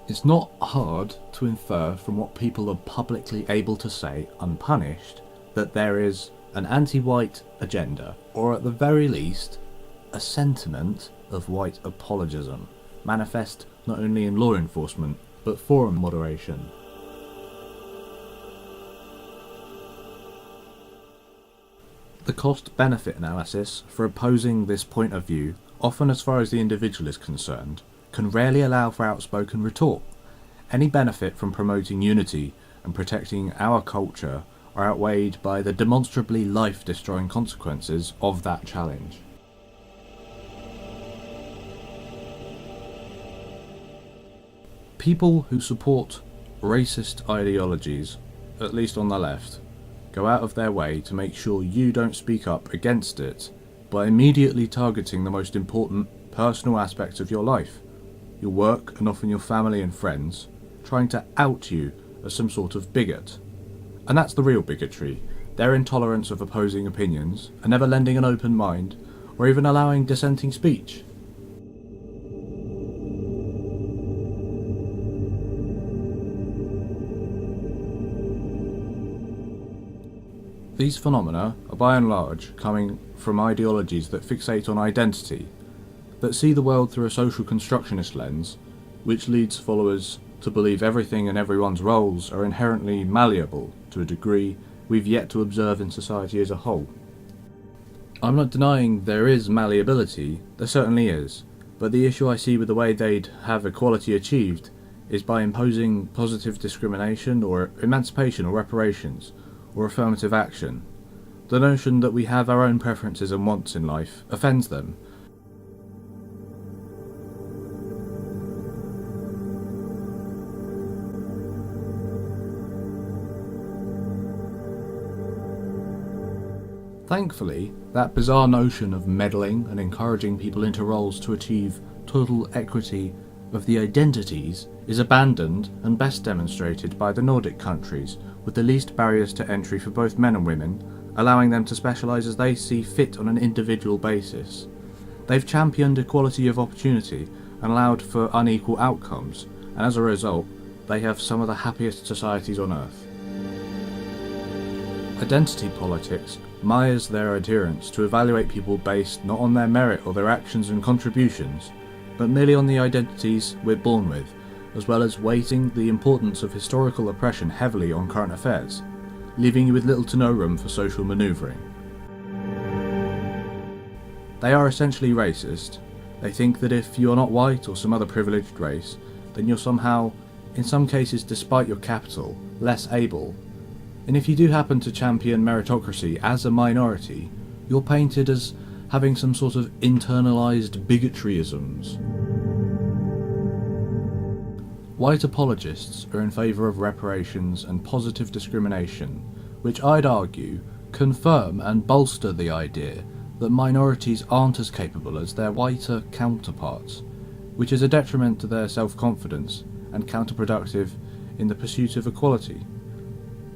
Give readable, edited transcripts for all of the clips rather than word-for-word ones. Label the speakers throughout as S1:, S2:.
S1: It's not hard to infer from what people are publicly able to say unpunished that there is an anti-white agenda, or at the very least, a sentiment of white apologism, manifest not only in law enforcement, but forum moderation. The cost-benefit analysis for opposing this point of view, often as far as the individual is concerned, can rarely allow for outspoken retort. Any benefit from promoting unity and protecting our culture are outweighed by the demonstrably life-destroying consequences of that challenge. People who support racist ideologies, at least on the left, go out of their way to make sure you don't speak up against it by immediately targeting the most important personal aspects of your life, your work and often your family and friends, trying to out you as some sort of bigot. And that's the real bigotry, their intolerance of opposing opinions, and never lending an open mind, or even allowing dissenting speech. These phenomena are by and large coming from ideologies that fixate on identity, that see the world through a social constructionist lens, which leads followers to believe everything and everyone's roles are inherently malleable to a degree we've yet to observe in society as a whole. I'm not denying there is malleability, there certainly is, but the issue I see with the way they'd have equality achieved is by imposing positive discrimination or emancipation or reparations, or affirmative action. The notion that we have our own preferences and wants in life offends them. Thankfully, that bizarre notion of meddling and encouraging people into roles to achieve total equity of the identities is abandoned and best demonstrated by the Nordic countries, with the least barriers to entry for both men and women, allowing them to specialise as they see fit on an individual basis. They've championed equality of opportunity and allowed for unequal outcomes, and as a result, they have some of the happiest societies on earth. Identity politics mires their adherents to evaluate people based not on their merit or their actions and contributions, but merely on the identities we're born with, as well as weighting the importance of historical oppression heavily on current affairs, leaving you with little to no room for social manoeuvring. They are essentially racist. They think that if you are not white or some other privileged race, then you're somehow, in some cases despite your capital, less able. And if you do happen to champion meritocracy as a minority, you're painted as having some sort of internalised bigotryisms. White apologists are in favour of reparations and positive discrimination, which I'd argue confirm and bolster the idea that minorities aren't as capable as their whiter counterparts, which is a detriment to their self-confidence and counterproductive in the pursuit of equality.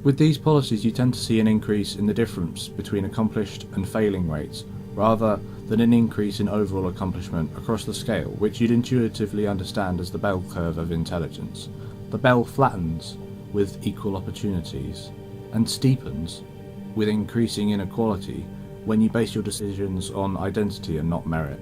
S1: With these policies, you tend to see an increase in the difference between accomplished and failing rates, rather than an increase in overall accomplishment across the scale, which you'd intuitively understand as the bell curve of intelligence. The bell flattens with equal opportunities, and steepens with increasing inequality when you base your decisions on identity and not merit.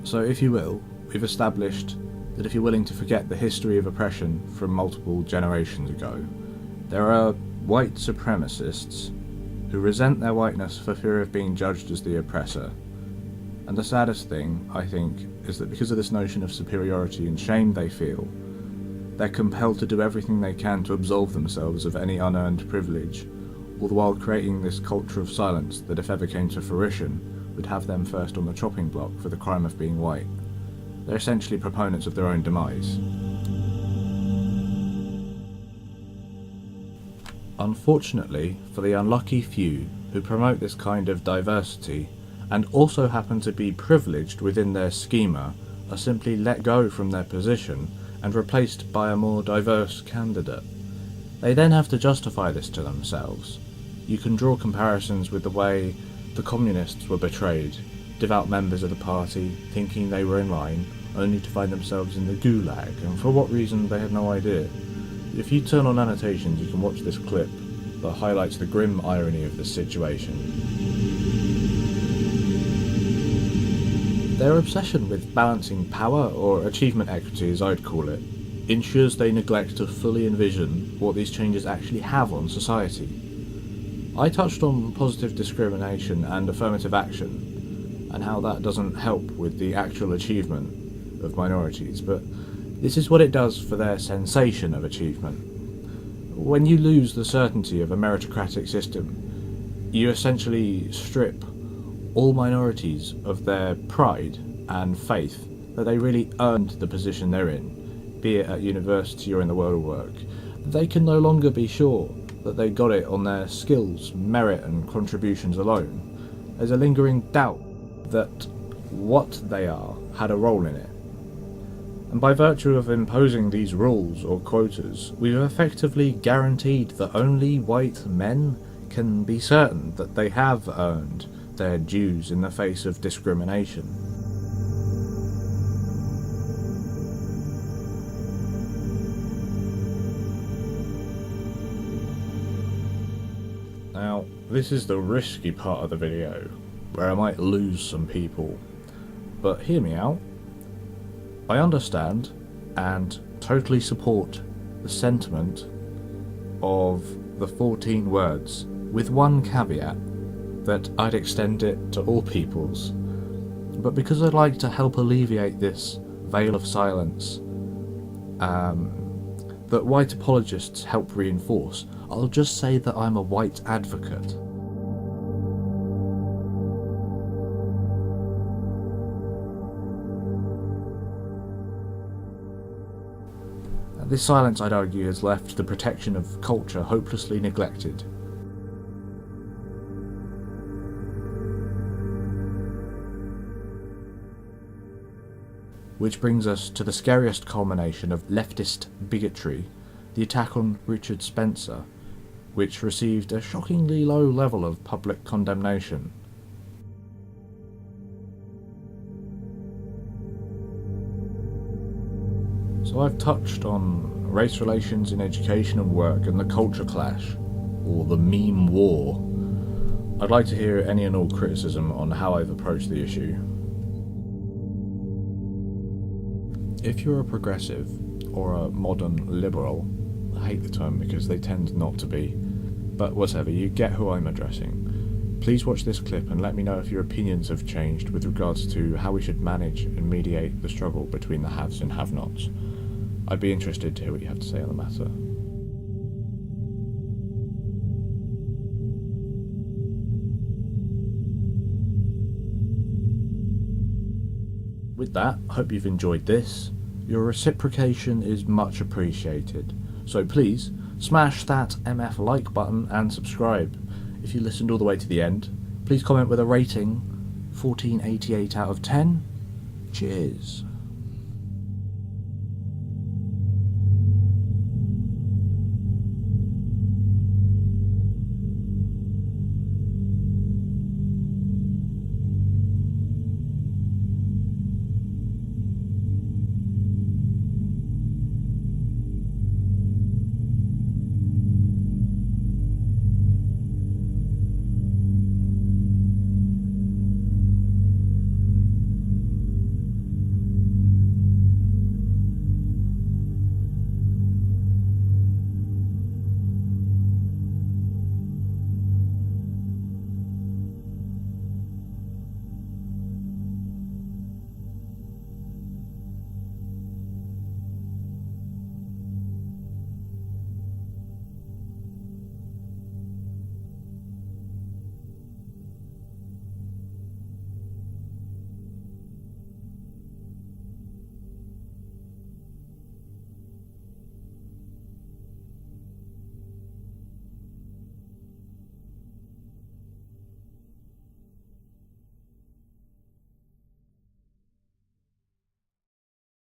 S1: So, if you will, we've established that if you're willing to forget the history of oppression from multiple generations ago, there are white supremacists who resent their whiteness for fear of being judged as the oppressor. And the saddest thing, I think, is that because of this notion of superiority and shame they feel, they're compelled to do everything they can to absolve themselves of any unearned privilege, all the while creating this culture of silence that, if ever came to fruition, would have them first on the chopping block for the crime of being white. They're essentially proponents of their own demise. Unfortunately, for the unlucky few who promote this kind of diversity, and also happen to be privileged within their schema, are simply let go from their position and replaced by a more diverse candidate. They then have to justify this to themselves. You can draw comparisons with the way the communists were betrayed, devout members of the party thinking they were in line, only to find themselves in the gulag, and for what reason they had no idea. If you turn on annotations, you can watch this clip that highlights the grim irony of this situation. Their obsession with balancing power, or achievement equity as I'd call it, ensures they neglect to fully envision what these changes actually have on society. I touched on positive discrimination and affirmative action, and how that doesn't help with the actual achievement of minorities, but this is what it does for their sensation of achievement. When you lose the certainty of a meritocratic system, you essentially strip all minorities of their pride and faith that they really earned the position they're in, be it at university or in the world of work. They can no longer be sure that they got it on their skills, merit and contributions alone. There's a lingering doubt that what they are had a role in it. And by virtue of imposing these rules or quotas, we've effectively guaranteed that only white men can be certain that they have earned their dues in the face of discrimination. Now, this is the risky part of the video, where I might lose some people, but hear me out. I understand and totally support the sentiment of the 14 words, with one caveat, that I'd extend it to all peoples. But because I'd like to help alleviate this veil of silence that white apologists help reinforce, I'll just say that I'm a white advocate. This silence, I'd argue, has left the protection of culture hopelessly neglected. Which brings us to the scariest culmination of leftist bigotry, the attack on Richard Spencer, which received a shockingly low level of public condemnation. So I've touched on race relations in education and work and the culture clash, or the meme war. I'd like to hear any and all criticism on how I've approached the issue. If you're a progressive or a modern liberal, I hate the term because they tend not to be, but whatever, you get who I'm addressing. Please watch this clip and let me know if your opinions have changed with regards to how we should manage and mediate the struggle between the haves and have-nots. I'd be interested to hear what you have to say on the matter. With that, I hope you've enjoyed this. Your reciprocation is much appreciated. So please, smash that MF like button and subscribe. If you listened all the way to the end, please comment with a rating, 1488 out of 10. Cheers.